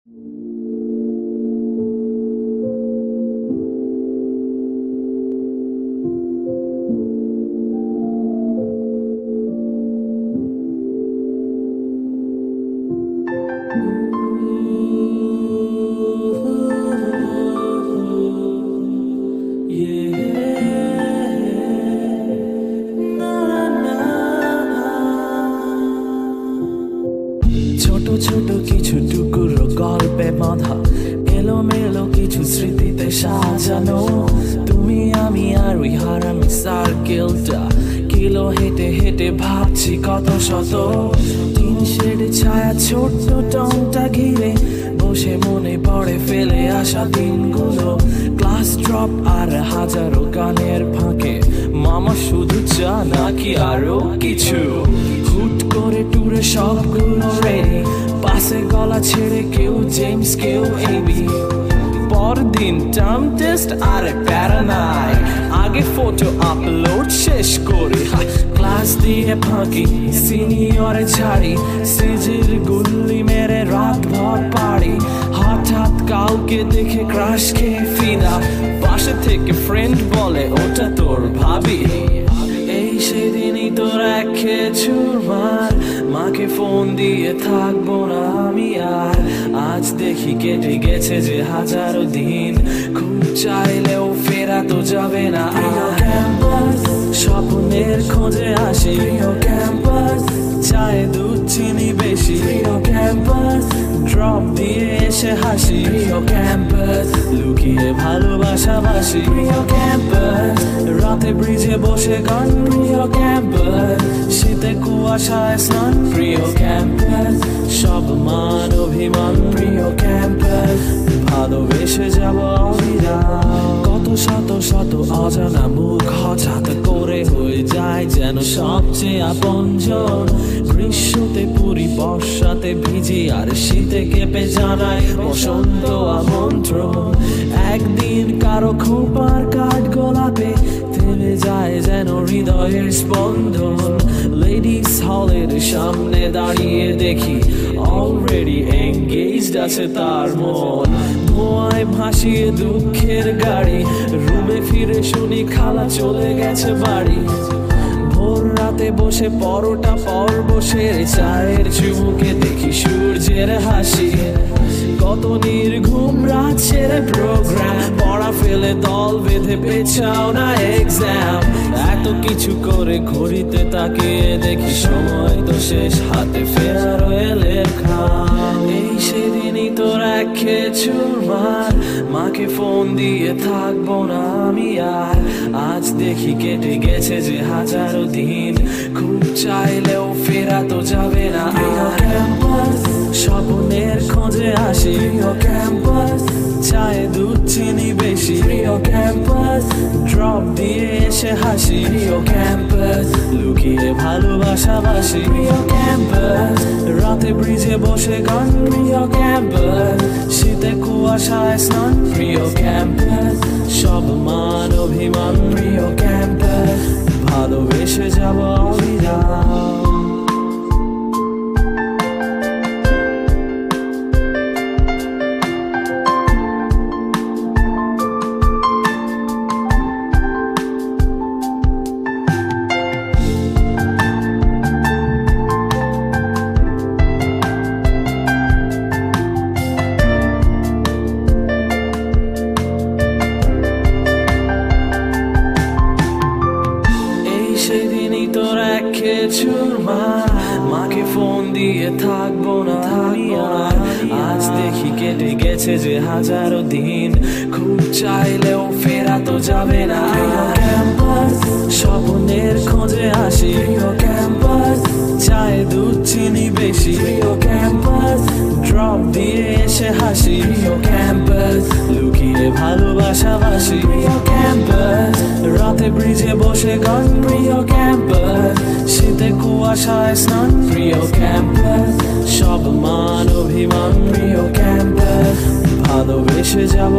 ছোট ছোট কিছু টুকরো গল্পে বাঁধা এলোমেলো কিছু স্মৃতিতে সাজানো তুমি আমি আর ওই হারামি সার্কেলটা কিলো হেঁটে হেঁটে ভাবছি কত শত তিন শেড ছায়া ছোট্ট টংটা ঘিরে বসে মনে পড়ে ফেলে আসা দিনগুলো ক্লাস ড্রপ আর হাজারো গানের ফাঁকে মামা শুধু চা নাকি আরো কিছু হুট করে টুরে সবগুলো রেডি পাশে গলা ছেড়ে কেউ জেমস কেউ এবি পরদিন টার্ম টেস্ট আর প্যারা নাই আগে ফটো আপলোড শেষ করে ক্লাস দিয়ে ফাঁকি সিনিয়রে ছাড়ি সিজির গুল্লি মেরে রাত ভর পাড়ি হঠাৎ কাউকে দেখে ক্রাশ খেয়ে ফিদা পাশে থেকে ফ্রেন্ড বলে ওটা তোর ভাবি এই সেদিনই তোর এক চুরমার মাকে ফোন দিয়ে থাকবো না আমি আর আজ দেখি কেটে গেছে যে হাজারো দিন খুব চাইলেও ফেরা তো যাবে না ক্যাম্পাস স্বপ্নের খোঁজে আসি ক্যাম্পাস চায় দুধ চিনি বেশি ক্যাম্পাস ড্রপ দিয়ে এসে হাসি ক্যাম্পাস লুকিয়ে ভালোবাসাবাসি ক্যাম্পাস রাতে ব্রিজে বসে গান প্রিয় ক্যাম্পাস শীতে কুয়াশায় স্নান প্রিয় ক্যাম্পাস সব মান অভিমান প্রিয় ক্যাম্পাস ভালোবেসে যাব কত শত শত অজানা মুখ হঠাৎ করে হয়ে যায় যেন সবচেয়ে আপনজন গ্রীষ্মতে পুরি বর্ষাতে ভিজি আর শীতে কেঁপে জানায় বসন্ত আমন্ত্রণ একদিন কারো খোপার কাঠ গোলাপে থেমে যায় যেন হৃদয়ের স্পন্দন লেডিস হলের সামনে দাঁড়িয়ে দেখি অলরেডি এঙ্গেজড আছে তার মন ধোঁয়ায় ভাসিয়ে দুঃখের গাড়ি রুমে ফিরে শুনি খালা চলে গেছে বাড়ি ভোর রাতে বসে পরোটা পর বসে চায়ের চুমুকে দেখি সূর্যের হাসি কত নির্ঘুম রাত ছেড়ে প্রোগ্রাম পড়া ফেলে দল বেঁধে পেছাও না এক্সাম এত কিছু করে ঘড়িতে তাকিয়ে দেখি সময় তো শেষ হাতে ফেরা রয়ে লেখা এই সেদিনই তোর এক চুরমার মাকে ফোন দিয়ে থাকবো না আমি আর আজ দেখি কেটে গেছে যে হাজারো দিন খুব চাইলেও ফেরা তো যাবে না ক্যাম্পাস স্বপ্নের খোঁজে আসি ক্যাম্পাস চায় দুধ চিনি বেশি প্রিয় ক্যাম্পাস ড্রপ দিয়ে এসে হাসি ক্যাম্পাস লুকিয়ে ভালোবাসাবাসি প্রিয় ক্যাম্পাস রাতে ব্রিজে বসে গান প্রিয় ক্যাম্পাস শীতে কুয়াশায় স্নান প্রিয় ক্যাম্পাস সব মান অভিমান প্রিয় ক্যাম্পাস ভালোবেসে যাব অবিরাম সেদিনই তোর এক চুরমার মাকে ফোন দিয়ে থাকবো না আমি আর আজ দেখি কেটে গেছে যে হাজারো দিন খুব চাইলেও ফেরা তো যাবে না ক্যাম্পাস স্বপ্নের খোঁজে আসি ক্যাম্পাস চায় দুধ চিনি বেশি ক্যাম্পাস ড্রপ দিয়ে এসে হাসি ক্যাম্পাস লুকিয়ে ভালোবাসাবাসি ক্যাম্পাস রাতে ব্রিজে বসে গান প্রিয় ক্যাম্পাস শীতে কুয়াশায় স্নান প্রিয় ক্যাম্পাস সব মান অভিমান প্রিয় ক্যাম্পাস ভালোবেসে যাব